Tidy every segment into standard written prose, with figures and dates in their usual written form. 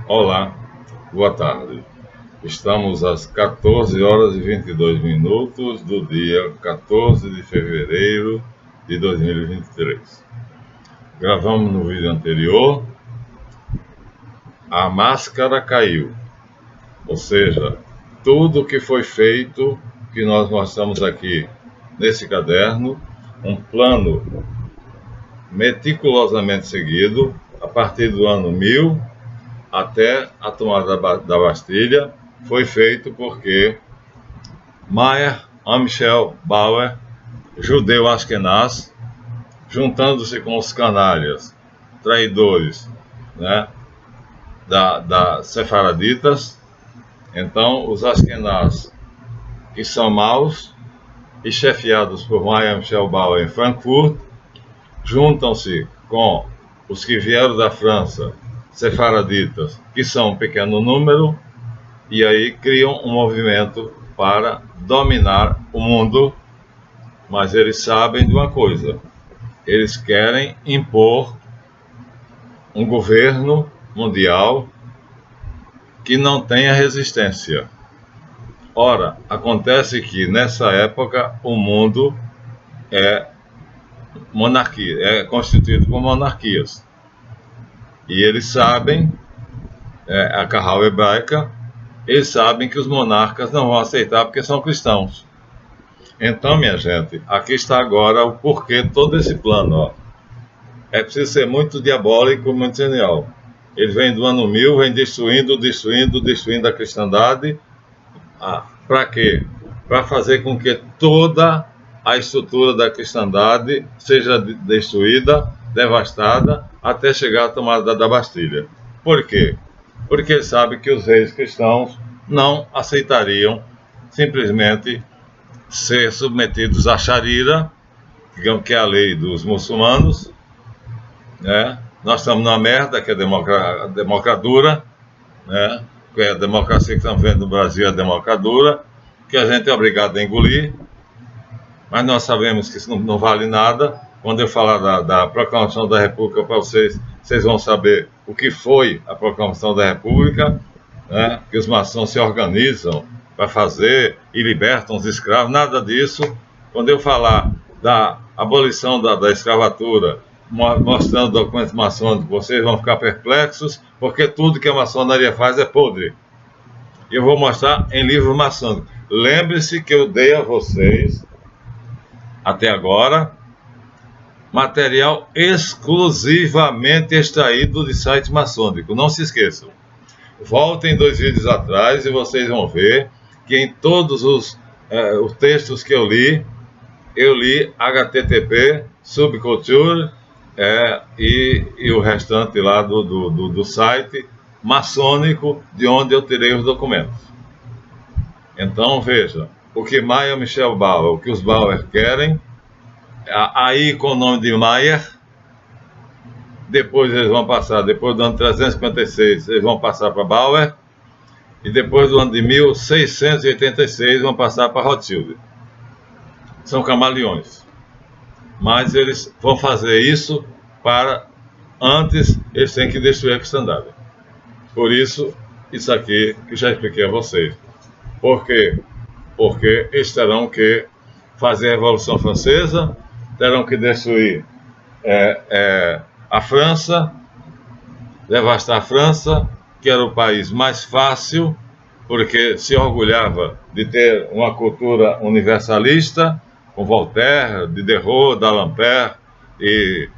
Olá, boa tarde. Estamos às 14 horas e 22 minutos do dia 14 de fevereiro de 2023. Gravamos no vídeo anterior, a máscara caiu, ou seja, tudo que foi feito, que nós mostramos aqui nesse caderno, um plano meticulosamente seguido, a partir do ano 1000 até a tomada da Bastilha, foi feito porque Mayer Amschel Bauer, judeu askenaz, juntando-se com os canalhas, traidores, né, da sefaraditas. Então, os askenaz, que são maus, e chefiados por Mayer Amschel Bauer em Frankfurt, juntam-se com os que vieram da França, sefaraditas, que são um pequeno número, e aí criam um movimento para dominar o mundo. Mas eles sabem de uma coisa: eles querem impor um governo mundial que não tenha resistência. Ora, acontece que nessa época o mundo é monarquia, é constituído por monarquias. E eles sabem, a Kahal hebraica, eles sabem que os monarcas não vão aceitar porque são cristãos. Então, minha gente, aqui está agora o porquê todo esse plano. Ó. É preciso ser muito diabólico, muito genial. Ele vem do ano 1000, vem destruindo a cristandade. Para quê? Para fazer com que toda a estrutura da cristandade seja destruída, devastada, até chegar à tomada da Bastilha. Por quê? Porque ele sabe que os reis cristãos não aceitariam simplesmente ser submetidos à Sharia, digamos que é a lei dos muçulmanos, né? Nós estamos numa merda, que é a democratura, né? Que é a democracia que estamos vendo no Brasil, a democratura, que a gente é obrigado a engolir, mas nós sabemos que isso não vale nada. Quando eu falar da proclamação da República para vocês, vocês vão saber o que foi a proclamação da República, né? Que os maçons se organizam para fazer e libertam os escravos, nada disso. Quando eu falar da abolição da escravatura, mostrando documentos maçônicos, vocês vão ficar perplexos, porque tudo que a maçonaria faz é podre. E eu vou mostrar em livros maçônicos. Lembre-se que eu dei a vocês, até agora, material exclusivamente extraído de site maçônico. Não se esqueçam. Voltem 2 vídeos atrás e vocês vão ver que em todos os textos que eu li HTTP, Subculture e o restante lá do site maçônico de onde eu tirei os documentos. Então veja, o que Mayer Amschel Bauer, o que os Bauer querem, aí com o nome de Mayer, depois eles vão passar, depois do ano 356, eles vão passar para Bauer, e depois do ano de 1686 vão passar para Rothschild. São camaleões. Mas eles vão fazer isso antes eles têm que destruir a cristandade. Por isso, isso aqui que já expliquei a vocês. Por quê? Porque eles terão que fazer a Revolução Francesa, terão que destruir a França, devastar a França, que era o país mais fácil, porque se orgulhava de ter uma cultura universalista, com Voltaire, Diderot, D'Alembert e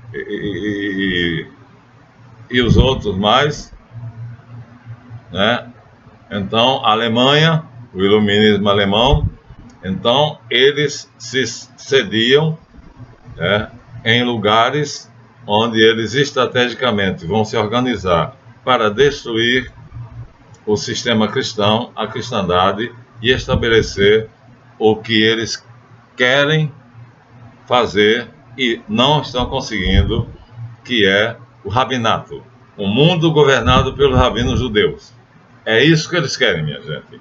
os outros mais, né? Então, a Alemanha, o iluminismo alemão, então eles se cediam, né, em lugares onde eles estrategicamente vão se organizar para destruir o sistema cristão, a cristandade, e estabelecer o que eles querem fazer e não estão conseguindo, que é o rabinato, um mundo governado pelos rabinos judeus. É isso que eles querem, minha gente.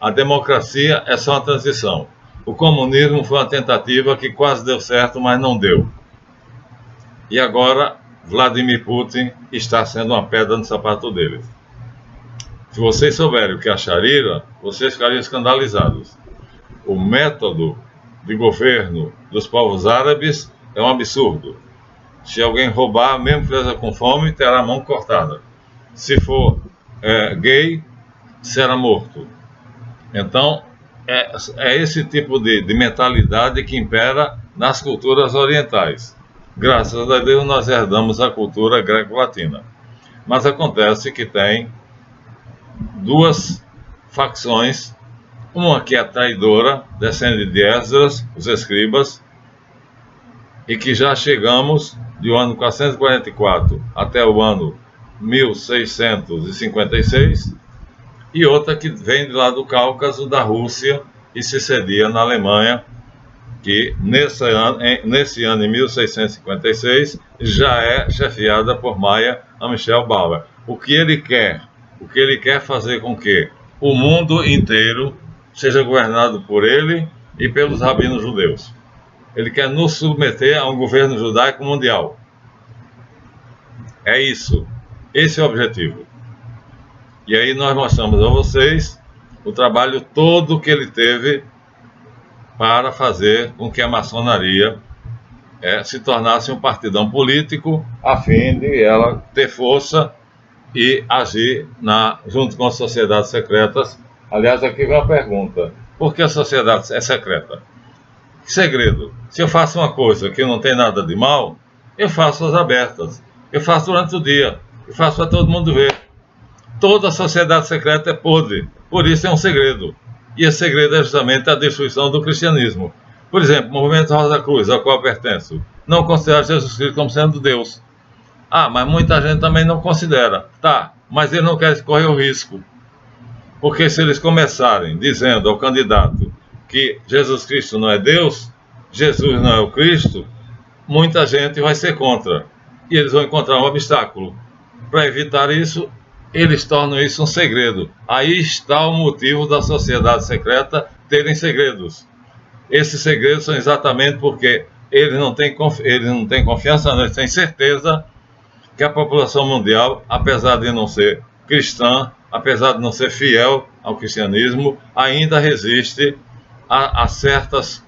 A democracia é só uma transição. O comunismo foi uma tentativa que quase deu certo, mas não deu. E agora Vladimir Putin está sendo uma pedra no sapato deles. Se vocês souberem o que é a Sharia, vocês ficariam escandalizados. O método de governo dos povos árabes é um absurdo. Se alguém roubar, mesmo presa com fome, terá a mão cortada. Se for gay, será morto. Então, é esse tipo de mentalidade que impera nas culturas orientais. Graças a Deus, nós herdamos a cultura greco-latina. Mas acontece que tem duas facções, uma que é traidora, descende de Esdras, os escribas, e que já chegamos do ano 444 até o ano 1656, e outra que vem de lá do Cáucaso, da Rússia, e se cedia na Alemanha, que nesse ano, em 1656, já é chefiada por Maia Amichel Bauer. O que ele quer? O que ele quer fazer com que o mundo inteiro seja governado por ele e pelos rabinos judeus. Ele quer nos submeter a um governo judaico mundial. É isso. Esse é o objetivo. E aí nós mostramos a vocês o trabalho todo que ele teve para fazer com que a maçonaria se tornasse um partidão político, a fim de ela ter força e agir junto com as sociedades secretas. Aliás, aqui vem a pergunta: por que a sociedade é secreta? Que segredo? Se eu faço uma coisa que não tem nada de mal, eu faço as abertas, eu faço durante o dia, eu faço para todo mundo ver. Toda sociedade secreta é podre, por isso é um segredo. E esse segredo é justamente a destruição do cristianismo. Por exemplo, o movimento Rosa Cruz, ao qual eu pertenço, não considera Jesus Cristo como sendo Deus. Mas muita gente também não considera. Tá, mas eles não querem correr o risco. Porque se eles começarem dizendo ao candidato que Jesus Cristo não é Deus, Jesus não é o Cristo, muita gente vai ser contra. E eles vão encontrar um obstáculo. Para evitar isso, eles tornam isso um segredo. Aí está o motivo da sociedade secreta terem segredos. Esses segredos são exatamente porque eles não têm confiança, eles têm certeza que a população mundial, apesar de não ser cristã, apesar de não ser fiel ao cristianismo, ainda resiste a certas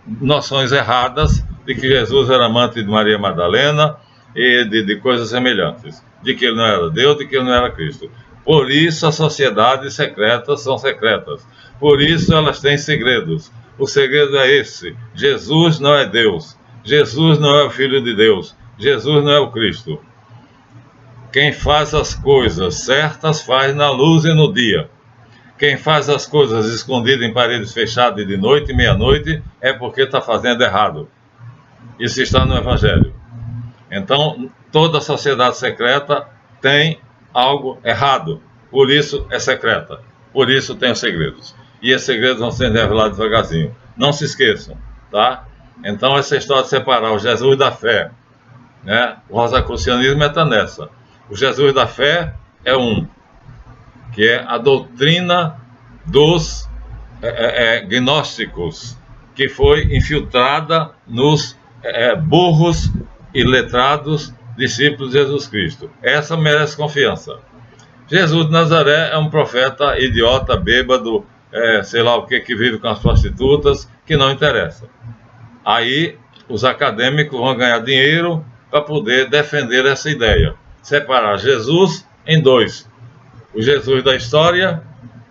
noções erradas de que Jesus era amante de Maria Madalena e de coisas semelhantes, de que ele não era Deus, de que ele não era Cristo. Por isso as sociedades secretas são secretas, por isso elas têm segredos. O segredo é esse: Jesus não é Deus, Jesus não é o Filho de Deus, Jesus não é o Cristo. Quem faz as coisas certas faz na luz e no dia. Quem faz as coisas escondidas em paredes fechadas de noite e meia-noite é porque está fazendo errado. Isso está no Evangelho. Então, toda sociedade secreta tem algo errado. Por isso é secreta. Por isso tem os segredos. E esses segredos vão sendo revelados devagarzinho. Não se esqueçam, tá? Então, essa história de separar o Jesus da fé, né? O rosacrucianismo está nessa. O Jesus da fé é que é a doutrina dos gnósticos, que foi infiltrada nos burros e letrados discípulos de Jesus Cristo. Essa merece confiança. Jesus de Nazaré é um profeta idiota, bêbado, sei lá o que vive com as prostitutas, que não interessa. Aí os acadêmicos vão ganhar dinheiro para poder defender essa ideia. Separar Jesus em dois: o Jesus da história,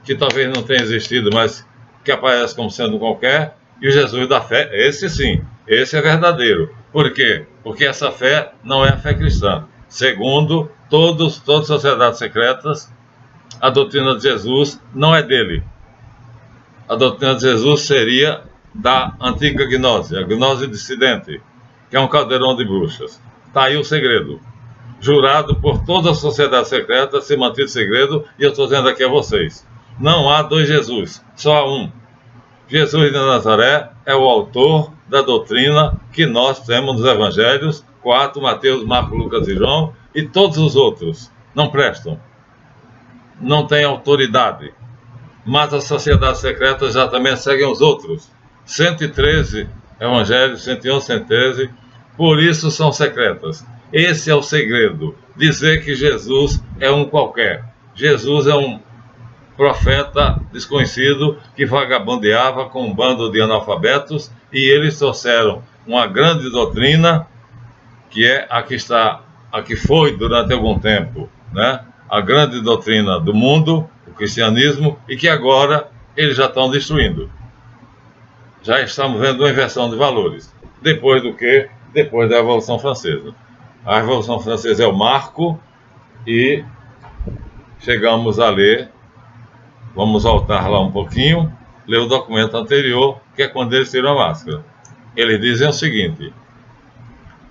que talvez não tenha existido, mas que aparece como sendo qualquer, e o Jesus da fé, esse sim, esse é verdadeiro. Por quê? Porque essa fé não é a fé cristã. Segundo todas as sociedades secretas, a doutrina de Jesus não é dele. A doutrina de Jesus seria da antiga gnose, a gnose dissidente, que é um caldeirão de bruxas. Está aí o segredo. Jurado por toda a sociedade secreta, ser mantido segredo, e eu estou dizendo aqui a vocês: não há dois Jesus, só há um. Jesus de Nazaré é o autor da doutrina que nós temos nos evangelhos, 4, Mateus, Marcos, Lucas e João, e todos os outros não prestam, não têm autoridade. Mas as sociedades secretas já também seguem os outros. 113 evangelhos, 111, 113, por isso são secretas. Esse é o segredo: dizer que Jesus é um qualquer. Jesus é um profeta desconhecido que vagabundeava com um bando de analfabetos, e eles trouxeram uma grande doutrina, que é a que foi durante algum tempo, né, a grande doutrina do mundo, o cristianismo, e que agora eles já estão destruindo. Já estamos vendo uma inversão de valores. Depois do quê? Depois da Revolução Francesa. A Revolução Francesa é o marco, e chegamos a ler, vamos voltar lá um pouquinho, ler o documento anterior, que é quando eles tiram a máscara. Eles dizem o seguinte: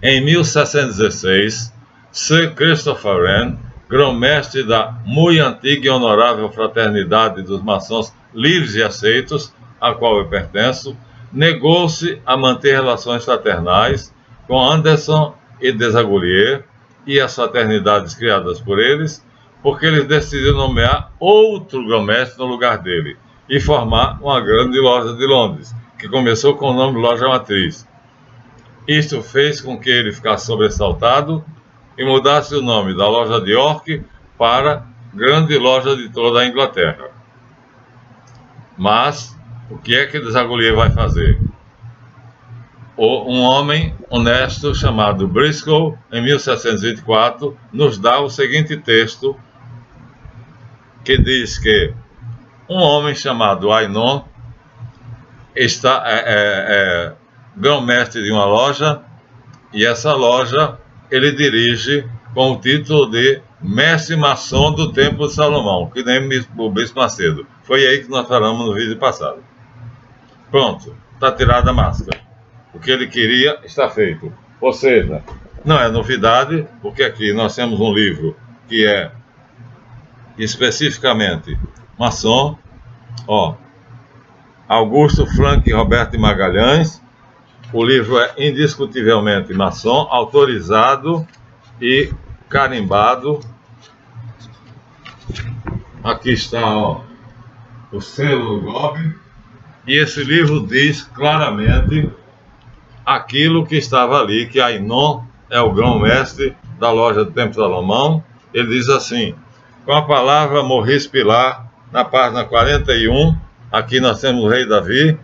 em 1716, Sir Christopher Wren, grão-mestre da muito antiga e honorável fraternidade dos maçons livres e aceitos, a qual eu pertenço, negou-se a manter relações fraternais com Anderson e Desagolier e as fraternidades criadas por eles, porque eles decidiram nomear outro grão-mestre no lugar dele e formar uma grande loja de Londres, que começou com o nome Loja Matriz. Isto fez com que ele ficasse sobressaltado e mudasse o nome da loja de York para Grande Loja de toda a Inglaterra. Mas o que é que Desagolier vai fazer? Um homem honesto chamado Briscoe, em 1724, nos dá o seguinte texto, que diz que um homem chamado Ainon está grão-mestre de uma loja, e essa loja ele dirige com o título de Mestre Maçom do Templo de Salomão, que nem o Bispo Macedo. Foi aí que nós falamos no vídeo passado. Pronto, está tirada a máscara. O que ele queria está feito. Ou seja, não é novidade, porque aqui nós temos um livro que é especificamente maçom, ó, Augusto Frank e Roberto de Magalhães. O livro é indiscutivelmente maçom, autorizado e carimbado. Aqui está, ó, o selo do GOB. E esse livro diz claramente aquilo que estava ali, que Ainon é o grão-mestre da loja do Templo de Salomão. Ele diz assim, com a palavra Maurice Pilar, na página 41, aqui nós temos o rei Davi,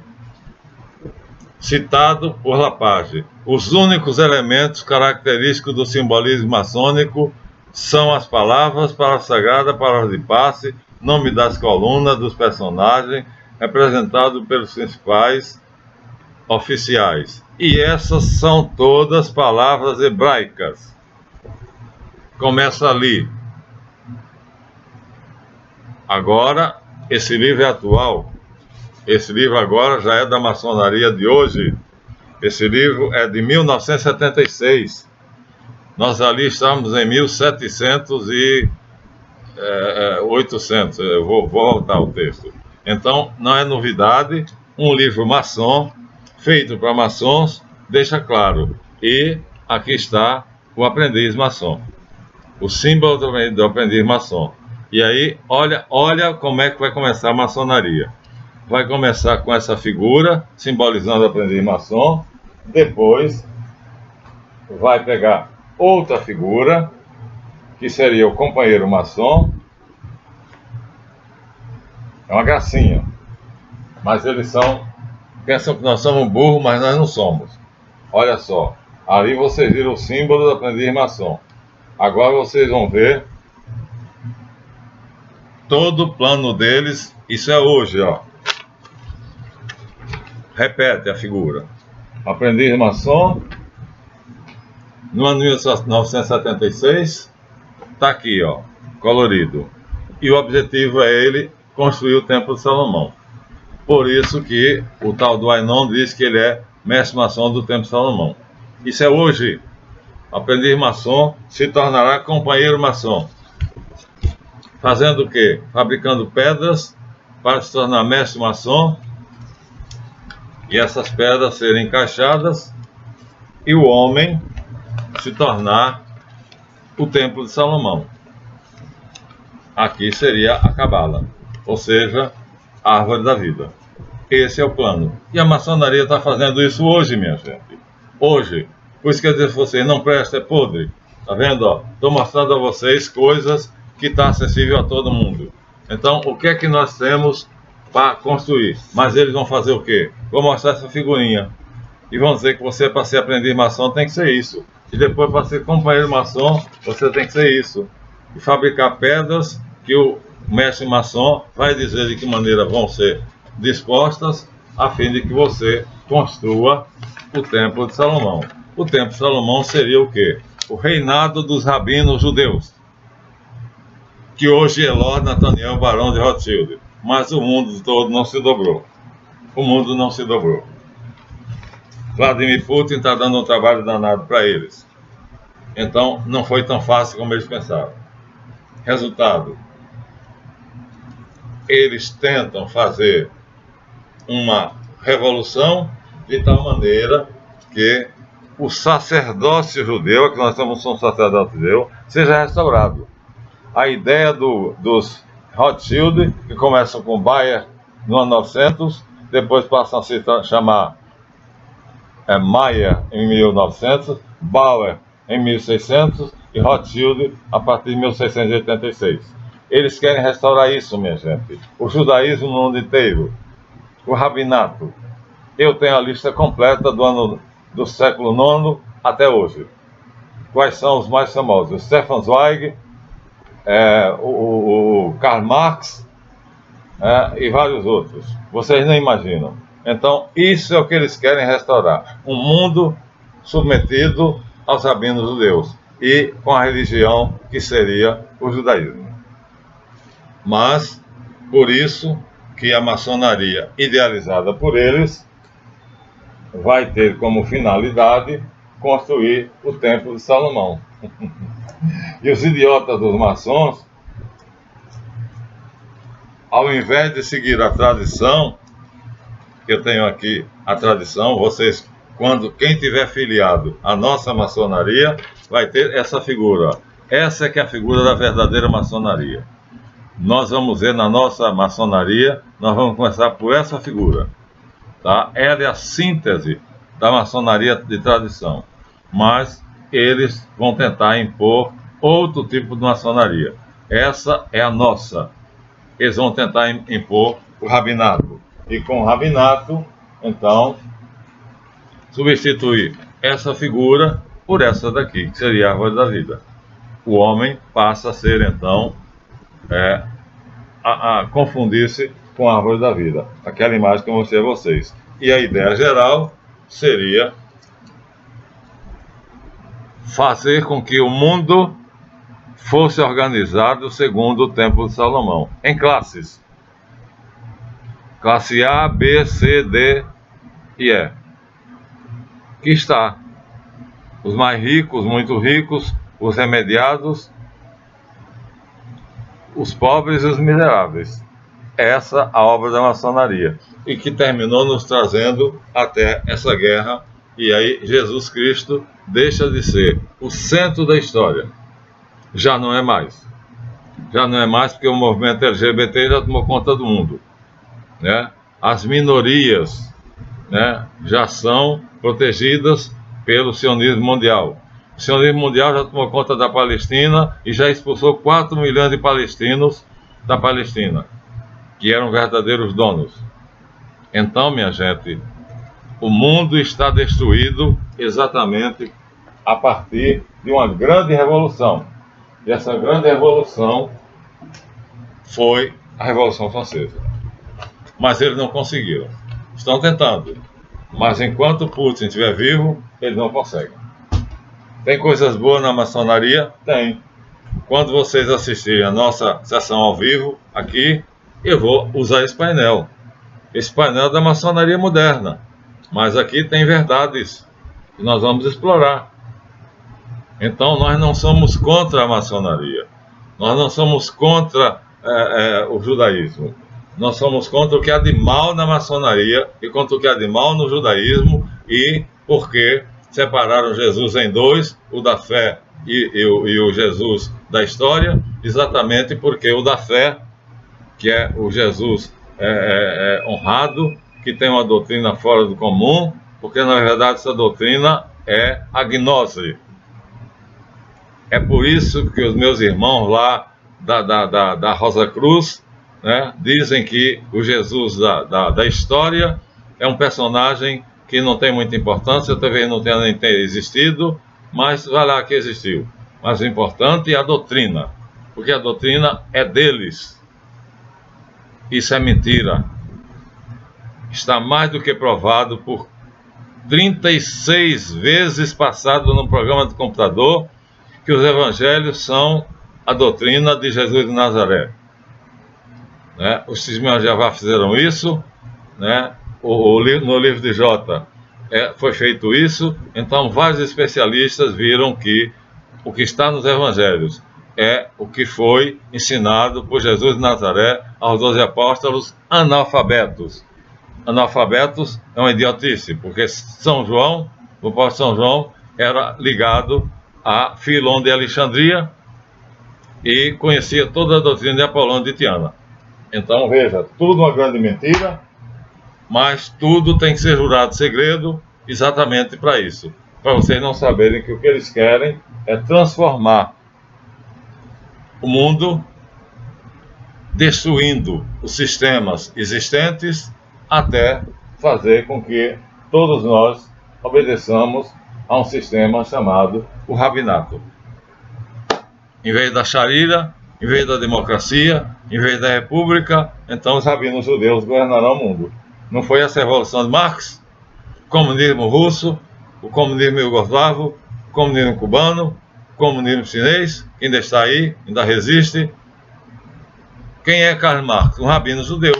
citado por Lapage. Os únicos elementos característicos do simbolismo maçônico são as palavras, palavra sagrada, palavra de passe, nome das colunas, dos personagens, representados pelos principais oficiais. E essas são todas palavras hebraicas. Começa ali. Agora, esse livro é atual. Esse livro agora já é da maçonaria de hoje. Esse livro é de 1976. Nós ali estamos em 1700 e 800. Eu vou voltar ao texto. Então, não é novidade. Um livro maçom, feito para maçons, deixa claro. E aqui está o aprendiz maçom. O símbolo do aprendiz maçom. E aí, olha como é que vai começar a maçonaria. Vai começar com essa figura, simbolizando o aprendiz maçom. Depois, vai pegar outra figura, que seria o companheiro maçom. É uma gracinha. Mas eles pensam que nós somos burros, mas nós não somos. Olha só, ali vocês viram o símbolo do aprendiz maçom. Agora vocês vão ver todo o plano deles. Isso é hoje, ó. Repete a figura. Aprendiz maçom, no ano de 1976, está aqui, ó, colorido. E o objetivo é ele construir o Templo de Salomão. Por isso que o tal do Ainon diz que ele é mestre maçom do Templo de Salomão. Isso é hoje. Aprendiz maçom se tornará companheiro maçom. Fazendo o quê? Fabricando pedras para se tornar mestre maçom, e essas pedras serem encaixadas, e o homem se tornar o Templo de Salomão. Aqui seria a Cabala, ou seja, a árvore da vida. Esse é o plano. E a maçonaria está fazendo isso hoje, minha gente. Hoje. Por isso quer dizer que você não presta, é podre. Tá vendo? Estou mostrando a vocês coisas que está acessível a todo mundo. Então, o que é que nós temos para construir? Mas eles vão fazer o quê? Vou mostrar essa figurinha. E vão dizer que você, para ser aprendiz maçom, tem que ser isso. E depois, para ser companheiro maçom, você tem que ser isso. E fabricar pedras que o mestre maçom vai dizer de que maneira vão ser dispostas, a fim de que você construa o Templo de Salomão. O Templo de Salomão seria o quê? O reinado dos rabinos judeus, que hoje é Lord Nathaniel Barão de Rothschild. Mas o mundo todo não se dobrou. O mundo não se dobrou. Vladimir Putin está dando um trabalho danado para eles. Então, não foi tão fácil como eles pensaram. Resultado: eles tentam fazer uma revolução de tal maneira que o sacerdócio judeu, que nós somos um sacerdote judeu, seja restaurado. A ideia dos Rothschild, que começam com Bayer no ano 900, depois passam a se chamar Mayer em 1900, Bauer em 1600 e Rothschild a partir de 1686. Eles querem restaurar isso, minha gente. O judaísmo no mundo inteiro, o rabinato. Eu tenho a lista completa do século IX até hoje. Quais são os mais famosos? Stefan Zweig, o Karl Marx e vários outros. Vocês nem imaginam. Então, isso é o que eles querem restaurar. Um mundo submetido aos rabinos judeus e com a religião que seria o judaísmo. Mas, por isso que a maçonaria, idealizada por eles, vai ter como finalidade construir o Templo de Salomão. E os idiotas dos maçons, ao invés de seguir a tradição, eu tenho aqui a tradição, vocês, quem tiver filiado à nossa maçonaria, vai ter essa figura. Essa é que é a figura da verdadeira maçonaria. Nós vamos ver na nossa maçonaria, nós vamos começar por essa figura. Tá? Ela é a síntese da maçonaria de tradição. Mas eles vão tentar impor outro tipo de maçonaria. Essa é a nossa. Eles vão tentar impor o rabinato. E com o rabinato, então, substituir essa figura por essa daqui, que seria a árvore da vida. O homem passa a ser, então, a confundir-se com a árvore da vida. Aquela imagem que eu mostrei a vocês. E a ideia geral seria fazer com que o mundo fosse organizado segundo o Templo de Salomão, em classes. Classe A, B, C, D e E. Que está os mais ricos, muito ricos, os remediados, os pobres e os miseráveis. Essa a obra da maçonaria. E que terminou nos trazendo até essa guerra. E aí Jesus Cristo deixa de ser o centro da história. Já não é mais. Já não é mais porque o movimento LGBT já tomou conta do mundo. Né? As minorias, né, já são protegidas pelo sionismo mundial. O sionismo mundial já tomou conta da Palestina e já expulsou 4 milhões de palestinos da Palestina, que eram verdadeiros donos. Então, minha gente, o mundo está destruído exatamente a partir de uma grande revolução. E essa grande revolução foi a Revolução Francesa. Mas eles não conseguiram. Estão tentando. Mas enquanto Putin estiver vivo, eles não conseguem. Tem coisas boas na maçonaria? Tem. Quando vocês assistirem a nossa sessão ao vivo, aqui, eu vou usar esse painel. Esse painel é da maçonaria moderna. Mas aqui tem verdades que nós vamos explorar. Então, nós não somos contra a maçonaria. Nós não somos contra o judaísmo. Nós somos contra o que há de mal na maçonaria e contra o que há de mal no judaísmo, e porque separaram Jesus em dois, o da fé e o Jesus da história, exatamente porque o da fé, que é o Jesus honrado, que tem uma doutrina fora do comum, porque na verdade essa doutrina é a gnose. É por isso que os meus irmãos lá da Rosa Cruz, né? Dizem que o Jesus da história é um personagem que não tem muita importância, talvez não tenha nem ter existido, mas vai lá que existiu. Mas o importante é a doutrina, porque a doutrina é deles. Isso é mentira. Está mais do que provado por 36 vezes passado no programa de computador que os evangelhos são a doutrina de Jesus de Nazaré. Né? Os testemunhos de Jeová fizeram isso, né? No livro de Jota foi feito isso. Então vários especialistas viram que o que está nos evangelhos é o que foi ensinado por Jesus de Nazaré aos 12 apóstolos analfabetos. Analfabetos é uma idiotice, porque São João, o apóstolo São João, era ligado a Filon de Alexandria e conhecia toda a doutrina de Apolônio de Tiana. Então veja, tudo uma grande mentira, mas tudo tem que ser jurado segredo exatamente para isso, para vocês não saberem que o que eles querem é transformar o mundo, destruindo os sistemas existentes, até fazer com que todos nós obedeçamos a um sistema chamado o rabinato. Em vez da Sharia, em vez da democracia, em vez da república, então os rabinos judeus governarão o mundo. Não foi essa a revolução de Marx? O comunismo russo, o comunismo iugoslavo, o comunismo cubano, o comunismo chinês, que ainda está aí, ainda resiste. Quem é Karl Marx? Um rabino judeu.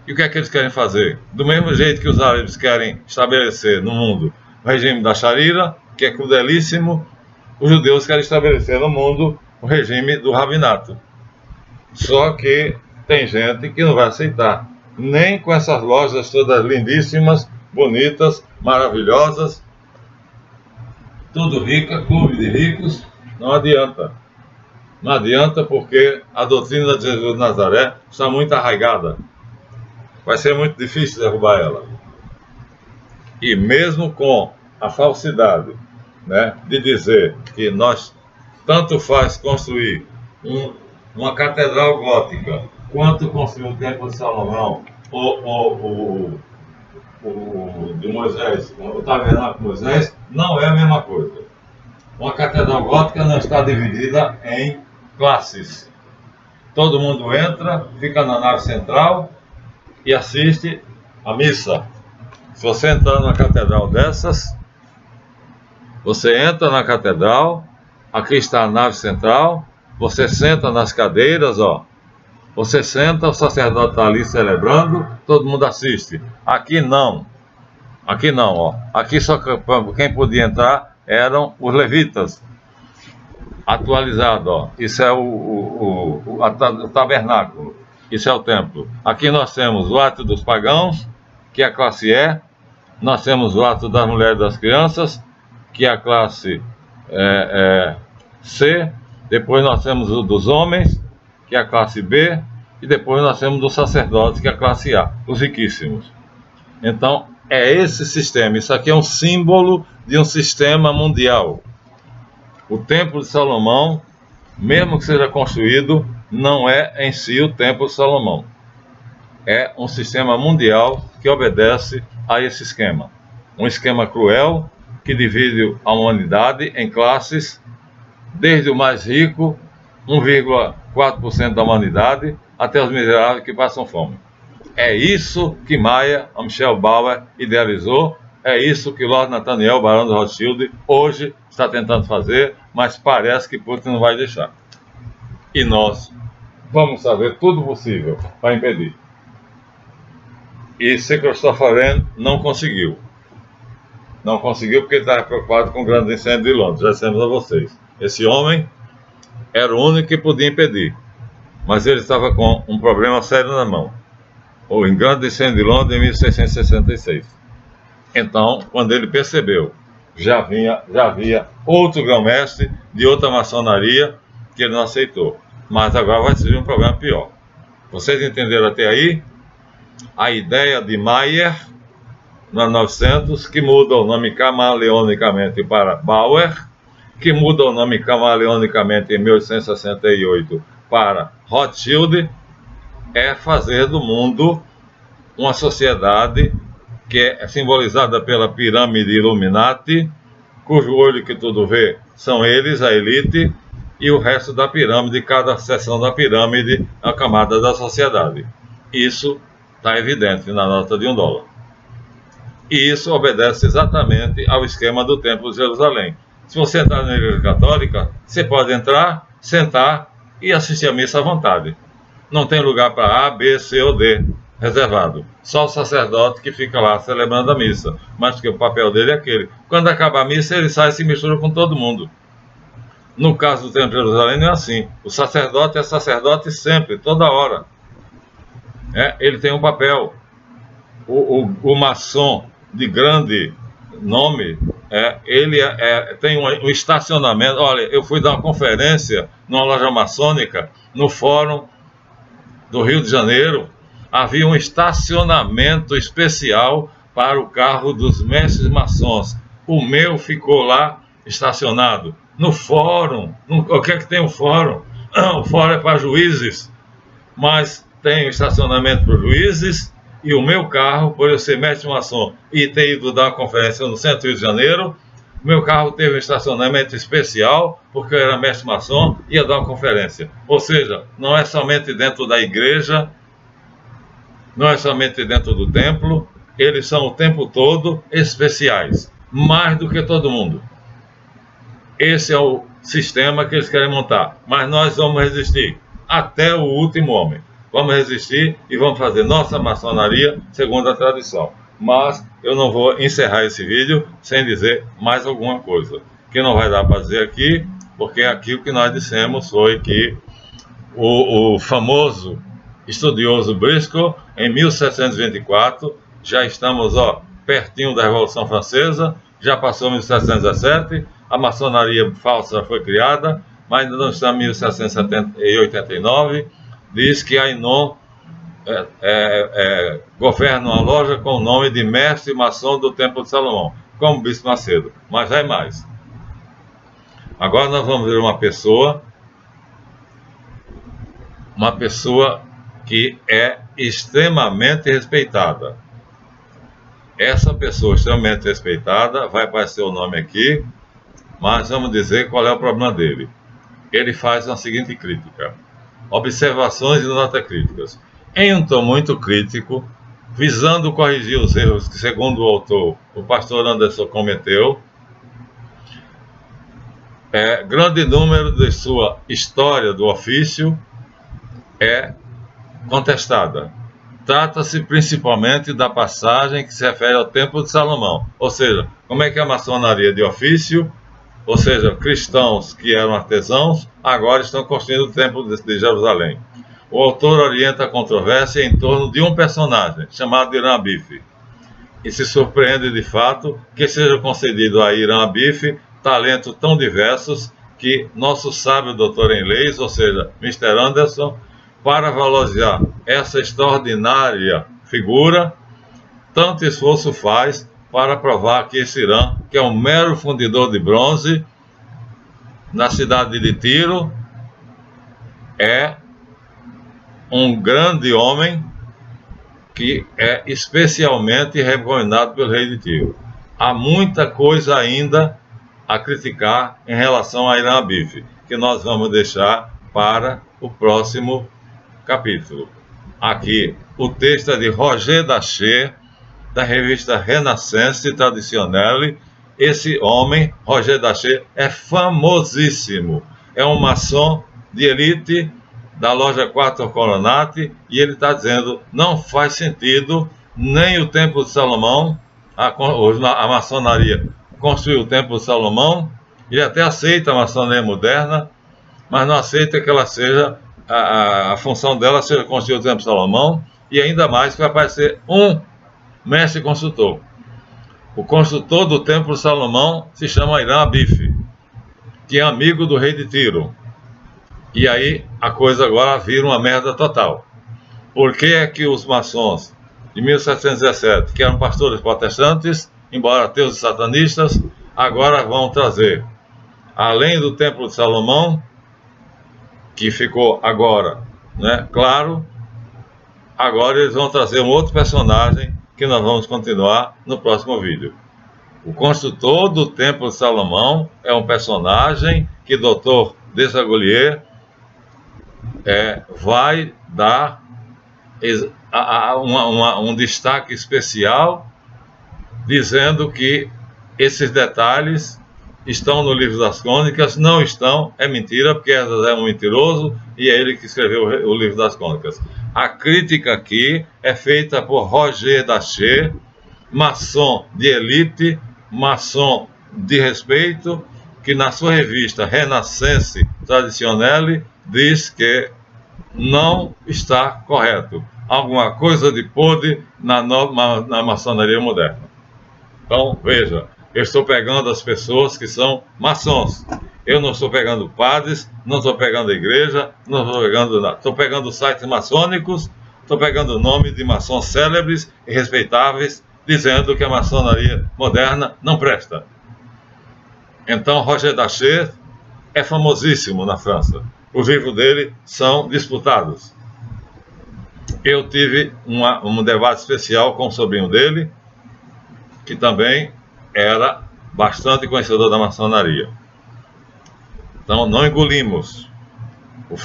E o que é que eles querem fazer? Do mesmo jeito que os árabes querem estabelecer no mundo o regime da Sharia, que é crudelíssimo, os judeus querem estabelecer no mundo o regime do rabinato. Só que tem gente que não vai aceitar, nem com essas lojas todas lindíssimas, bonitas, maravilhosas, tudo rica, clube de ricos, não adianta. Não adianta, porque a doutrina de Jesus de Nazaré está muito arraigada. Vai ser muito difícil derrubar ela. E mesmo com a falsidade, né, de dizer que nós tanto faz construir uma catedral gótica, quanto construir o Templo de Salomão, o de Moisés, o tabernáculo de Moisés, não é a mesma coisa. Uma catedral gótica não está dividida em classes. Todo mundo entra, fica na nave central e assiste a missa. Se você entrar numa catedral dessas, você entra na catedral, aqui está a nave central, você senta nas cadeiras, ó. Você senta, o sacerdote está ali celebrando, todo mundo assiste. Aqui não, ó. Aqui só quem podia entrar eram os levitas. Atualizado, ó. Isso é o tabernáculo. Isso é o templo. Aqui nós temos o ato dos pagãos, que é a classe E. Nós temos o ato das mulheres e das crianças, que é a classe C. Depois nós temos o dos homens, que é a classe B. E depois nós temos dos sacerdotes, que é a classe A, os riquíssimos. Então, é esse sistema. Isso aqui é um símbolo de um sistema mundial. O Templo de Salomão, mesmo que seja construído, não é em si o Templo de Salomão. É um sistema mundial que obedece a esse esquema. Um esquema cruel que divide a humanidade em classes, desde o mais rico, 1,4% da humanidade, até os miseráveis que passam fome. É isso que Maya Michelle Bauer idealizou, é isso que Lord Nathaniel Barão de Rothschild hoje está tentando fazer, mas parece que Putin não vai deixar. E nós vamos fazer tudo possível para impedir. E se Christopher Wren não conseguiu. Não conseguiu porque ele estava preocupado com o grande incêndio de Londres. Já dissemos a vocês. Esse homem era o único que podia impedir. Mas ele estava com um problema sério na mão. O grande incêndio de Londres em 1666. Então, quando ele percebeu, já havia outro grão-mestre de outra maçonaria que ele não aceitou. Mas agora vai surgir um problema pior. Vocês entenderam até aí? A ideia de Mayer, no 900, que muda o nome camaleonicamente para Bauer, que muda o nome camaleonicamente em 1868 para Rothschild é fazer do mundo uma sociedade que é simbolizada pela pirâmide Illuminati, cujo olho que tudo vê são eles, a elite, e o resto da pirâmide, cada seção da pirâmide é uma camada da sociedade. Isso está evidente na nota de $1. E isso obedece exatamente ao esquema do Templo de Jerusalém. Se você entrar na Igreja Católica, você pode entrar, sentar e assistir a missa à vontade. Não tem lugar para A, B, C ou D reservado. Só o sacerdote que fica lá celebrando a missa. Mas que o papel dele é aquele. Quando acaba a missa, ele sai e se mistura com todo mundo. No caso do Templo de Jerusalém não é assim. O sacerdote é sacerdote sempre, toda hora. Ele tem um papel. O maçom de grande nome, ele tem um estacionamento. Olha, eu fui dar uma conferência numa loja maçônica, no Fórum do Rio de Janeiro. Havia um estacionamento especial para o carro dos mestres maçons. O meu ficou lá estacionado. No fórum, o que é que tem o fórum? O fórum é para juízes, mas tem o estacionamento para os juízes, e o meu carro, por eu ser mestre maçom e ter ido dar uma conferência no centro do Rio de Janeiro, meu carro teve um estacionamento especial, porque eu era mestre maçom e ia dar uma conferência. Ou seja, não é somente dentro da igreja, não é somente dentro do templo, eles são o tempo todo especiais, mais do que todo mundo. Esse é o sistema que eles querem montar, mas nós vamos resistir até o último homem. Vamos resistir e vamos fazer nossa maçonaria segundo a tradição. Mas eu não vou encerrar esse vídeo sem dizer mais alguma coisa, que não vai dar para dizer aqui, porque aqui o que nós dissemos foi que o famoso estudioso Briscoe, em 1724, já estamos pertinho da Revolução Francesa, já passou 1717, a maçonaria falsa foi criada, mas ainda não está em 1789, diz que Ainon governa uma loja com o nome de mestre maçom do Templo de Salomão, como Bispo Macedo, mas vai mais. Agora nós vamos ver uma pessoa que é extremamente respeitada. Essa pessoa extremamente respeitada, vai aparecer o nome aqui, mas vamos dizer qual é o problema dele. Ele faz a seguinte crítica: observações e notas críticas. Em um tom muito crítico, visando corrigir os erros que, segundo o autor, o pastor Anderson cometeu, grande número de sua história do ofício é contestada. Trata-se principalmente da passagem que se refere ao Templo de Salomão, ou seja, como é que a maçonaria de ofício, ou seja, cristãos que eram artesãos, agora estão construindo o Templo de Jerusalém. O autor orienta a controvérsia em torno de um personagem, chamado Hiram Abif, e se surpreende de fato que seja concedido a Hiram Abif talentos tão diversos que nosso sábio doutor em leis, ou seja, Mr. Anderson, para valorizar essa extraordinária figura, tanto esforço faz para provar que esse Hiram, que é um mero fundidor de bronze, na cidade de Tiro, é um grande homem que é especialmente recomendado pelo rei de Tiro. Há muita coisa ainda a criticar em relação a Hiram Abif, que nós vamos deixar para o próximo capítulo. Aqui o texto é de Roger Daché, da revista Renaissance Traditionnelle. Esse homem, Roger Daché, é famosíssimo, é um maçom de elite da loja 4 Coronati, e ele está dizendo: não faz sentido nem o Templo de Salomão, a maçonaria construiu o Templo de Salomão. Ele até aceita a maçonaria moderna, mas não aceita que ela seja a função dela seja construir o Templo de Salomão, e ainda mais que vai aparecer um mestre construtor. O construtor do Templo de Salomão se chama Hiram Abif, que é amigo do rei de Tiro. E aí a coisa agora vira uma merda total. Por que é que os maçons de 1717, que eram pastores protestantes, embora ateus e satanistas, agora vão trazer, além do Templo de Salomão, que ficou agora, né, claro. Agora eles vão trazer um outro personagem que nós vamos continuar no próximo vídeo. O construtor do Templo de Salomão é um personagem que o Dr. Desaguliers vai dar um destaque especial, dizendo que esses detalhes estão no livro das Crônicas. Não estão, é mentira, porque Esdras é um mentiroso e é ele que escreveu o livro das Crônicas. A crítica aqui é feita por Roger Daché, maçom de elite, maçom de respeito, que na sua revista Renaissance Traditionnelle diz que não está correto. Alguma coisa de podre na maçonaria moderna. Então, veja, eu estou pegando as pessoas que são maçons. Eu não estou pegando padres, não estou pegando a igreja, não estou pegando nada. Estou pegando sites maçônicos, estou pegando o nome de maçons célebres e respeitáveis, dizendo que a maçonaria moderna não presta. Então, Roger Daché é famosíssimo na França. Os livros dele são disputados. Eu tive um debate especial com o sobrinho dele, que também era bastante conhecedor da maçonaria. Então, não engolimos.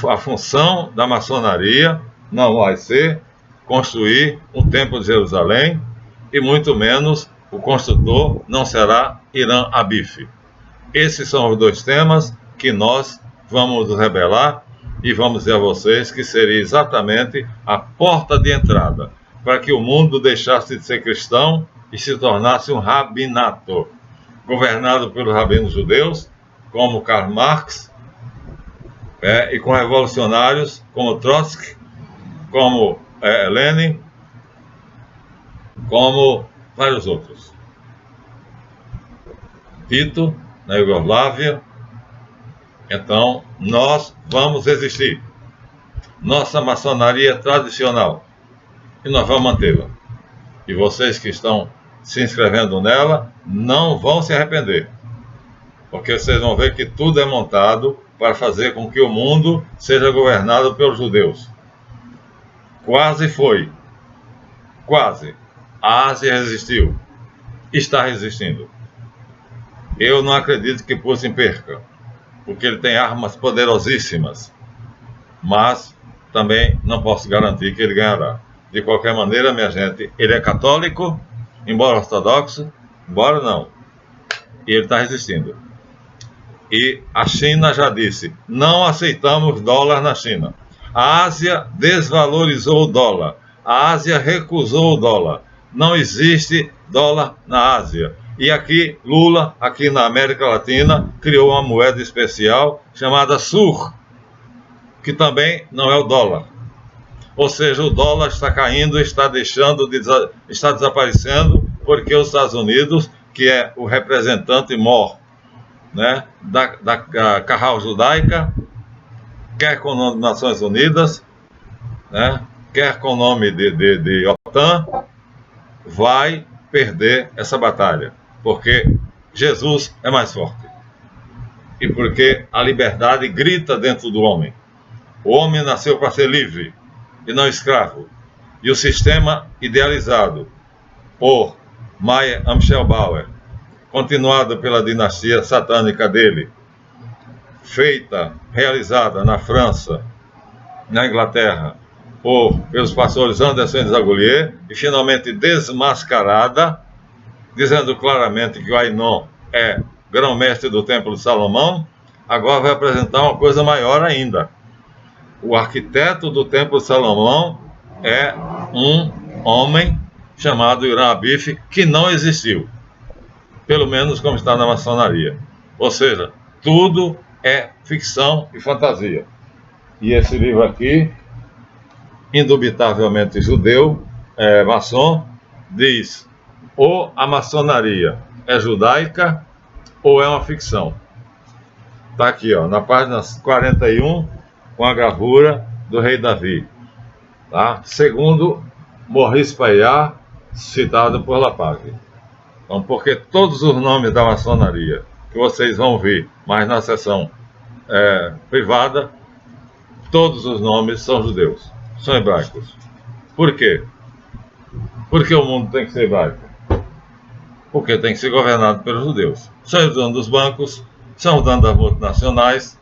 A função da maçonaria não vai ser construir um templo de Jerusalém, e muito menos o construtor não será Hiram Abif. Esses são os dois temas que nós vamos revelar e vamos dizer a vocês que seria exatamente a porta de entrada para que o mundo deixasse de ser cristão e se tornasse um rabinato, governado pelos rabinos judeus, como Karl Marx, e com revolucionários como Trotsky, como Lenin, como vários outros. Tito, na Iugoslávia. Então, nós vamos existir. Nossa maçonaria tradicional. E nós vamos mantê-la. E vocês que estão se inscrevendo nela, não vão se arrepender. Porque vocês vão ver que tudo é montado para fazer com que o mundo seja governado pelos judeus. Quase foi. Quase. A Ásia resistiu. Está resistindo. Eu não acredito que Putin perca, porque ele tem armas poderosíssimas. Mas também não posso garantir que ele ganhará. De qualquer maneira, minha gente, ele é católico, embora ortodoxo, embora não. E ele está resistindo. E a China já disse, não aceitamos dólar na China. A Ásia desvalorizou o dólar. A Ásia recusou o dólar. Não existe dólar na Ásia. E aqui, Lula, aqui na América Latina, criou uma moeda especial chamada SUR, que também não é o dólar. Ou seja, o dólar está caindo, está desaparecendo, porque os Estados Unidos, que é o representante maior, né, da Carral Judaica, quer com o nome de Nações Unidas, né, quer com o nome de OTAN, vai perder essa batalha, porque Jesus é mais forte. E porque a liberdade grita dentro do homem. O homem nasceu para ser livre e não escravo. E o sistema idealizado por Mayer Amschel Bauer, continuado pela dinastia satânica dele, realizada na França, na Inglaterra, pelos pastores Anderson e Desaguliers, e finalmente desmascarada, dizendo claramente que o Ainon é grão-mestre do Templo de Salomão, agora vai apresentar uma coisa maior ainda. O arquiteto do Templo de Salomão é um homem chamado Hiram Abif, que não existiu, pelo menos como está na maçonaria. Ou seja, tudo é ficção e fantasia. E esse livro aqui, indubitavelmente judeu, maçom, diz: ou a maçonaria é judaica ou é uma ficção. Está aqui, ó, na página 41, com a gravura do rei Davi, tá? Segundo Maurice Payard, citado por Lapag. Então, porque todos os nomes da maçonaria que vocês vão ver, mas na sessão privada, todos os nomes são judeus, são hebraicos. Por quê? Porque o mundo tem que ser hebraico. Porque tem que ser governado pelos judeus. São os donos dos bancos, são os donos das multinacionais,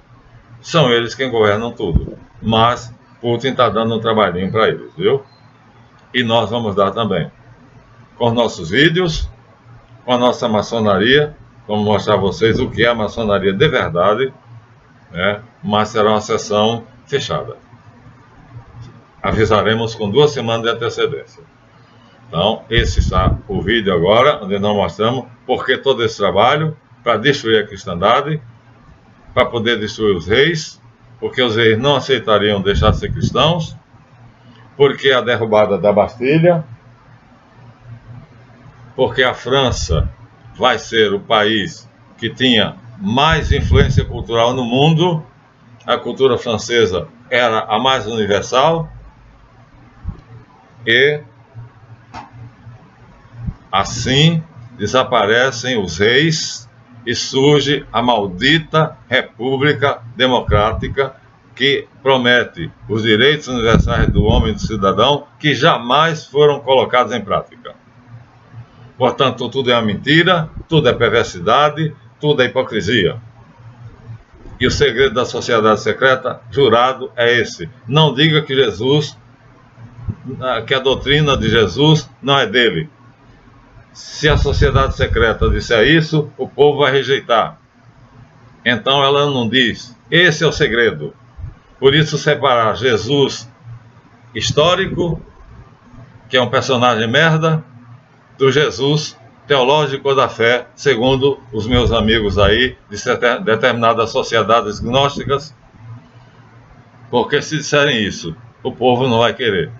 são eles quem governam tudo. Mas Putin está dando um trabalhinho para eles, viu? E nós vamos dar também. Com nossos vídeos, com a nossa maçonaria, vamos mostrar a vocês o que é a maçonaria de verdade, né? Mas será uma sessão fechada. Avisaremos com 2 semanas de antecedência. Então, esse está o vídeo agora, onde nós mostramos por que todo esse trabalho para destruir a cristandade, para poder destruir os reis, porque os reis não aceitariam deixar de ser cristãos, porque a derrubada da Bastilha, porque a França vai ser o país que tinha mais influência cultural no mundo, a cultura francesa era a mais universal, e assim desaparecem os reis e surge a maldita República Democrática que promete os direitos universais do homem e do cidadão que jamais foram colocados em prática. Portanto, tudo é uma mentira, tudo é perversidade, tudo é hipocrisia. E o segredo da sociedade secreta, jurado, é esse. Não diga que que a doutrina de Jesus não é dele. Se a sociedade secreta disser isso, o povo vai rejeitar. Então ela não diz. Esse é o segredo. Por isso, separar Jesus histórico, que é um personagem merda, do Jesus teológico da fé, segundo os meus amigos aí, de determinadas sociedades gnósticas, porque se disserem isso, o povo não vai querer.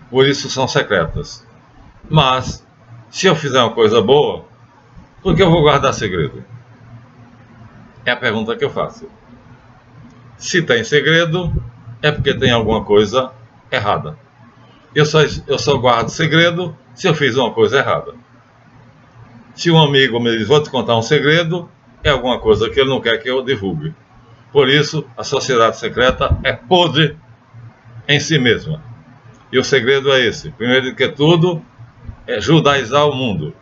Por isso são secretas. Mas, se eu fizer uma coisa boa, por que eu vou guardar segredo? É a pergunta que eu faço. Se tem segredo, é porque tem alguma coisa errada. Eu só guardo segredo se eu fiz uma coisa errada. Se um amigo me diz, vou te contar um segredo, é alguma coisa que ele não quer que eu divulgue. Por isso, a sociedade secreta é podre em si mesma. E o segredo é esse. Primeiro de que tudo, é judaizar o mundo.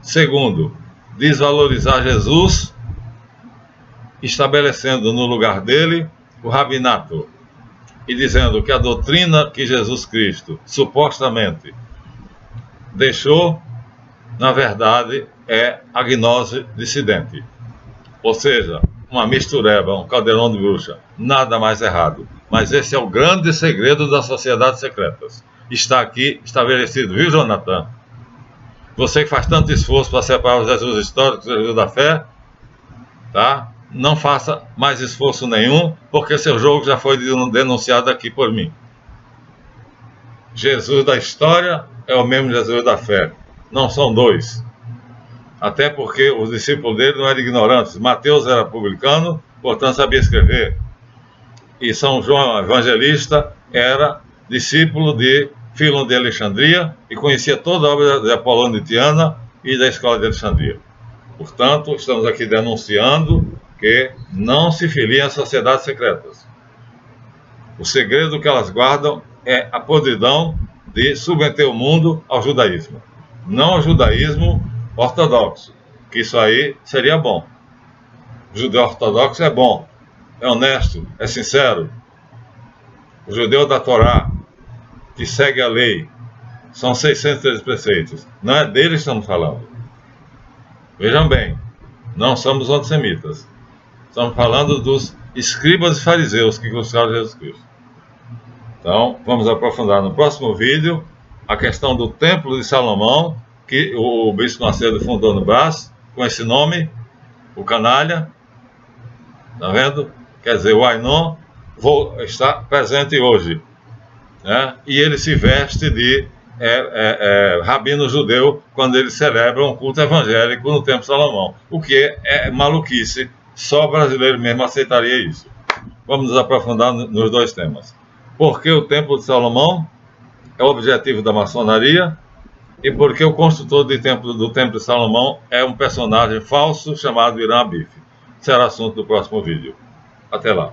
Segundo, desvalorizar Jesus, estabelecendo no lugar dele o rabinato. E dizendo que a doutrina que Jesus Cristo supostamente deixou, na verdade, é a gnose dissidente. Ou seja, uma mistureba, um caldeirão de bruxa. Nada mais errado. Mas esse é o grande segredo das sociedades secretas. Está aqui estabelecido, viu, Jonathan? Você que faz tanto esforço para separar o Jesus histórico do Jesus da fé, tá? Não faça mais esforço nenhum, porque seu jogo já foi denunciado aqui por mim. Jesus da história é o mesmo Jesus da fé. Não são dois. Até porque os discípulos dele não eram ignorantes. Mateus era publicano, portanto sabia escrever. E São João Evangelista era discípulo de Fílon de Alexandria e conhecia toda a obra de Apolônio de Tiana e da escola de Alexandria. Portanto, estamos aqui denunciando que não se filiem às sociedades secretas. O segredo que elas guardam é a podridão de submeter o mundo ao judaísmo. Não ao judaísmo ortodoxo, que isso aí seria bom. O judeu ortodoxo é bom, é honesto, é sincero. O judeu da Torá, que segue a lei, são 613 preceitos. Não é deles que estamos falando. Vejam bem, não somos antissemitas. Estamos falando dos escribas e fariseus que crucificaram Jesus Cristo. Então, vamos aprofundar no próximo vídeo a questão do Templo de Salomão, que o Bispo Macedo fundou no Brás, com esse nome, o canalha. Está vendo? Quer dizer, o Ainon está presente hoje. Né? E ele se veste de rabino judeu quando ele celebra um culto evangélico no Templo de Salomão. O que é maluquice. Só brasileiro mesmo aceitaria isso. Vamos nos aprofundar nos dois temas. Por que o Templo de Salomão é o objetivo da maçonaria e por que o construtor do Templo de Salomão é um personagem falso chamado Irã Abif. Será assunto do próximo vídeo. Até lá.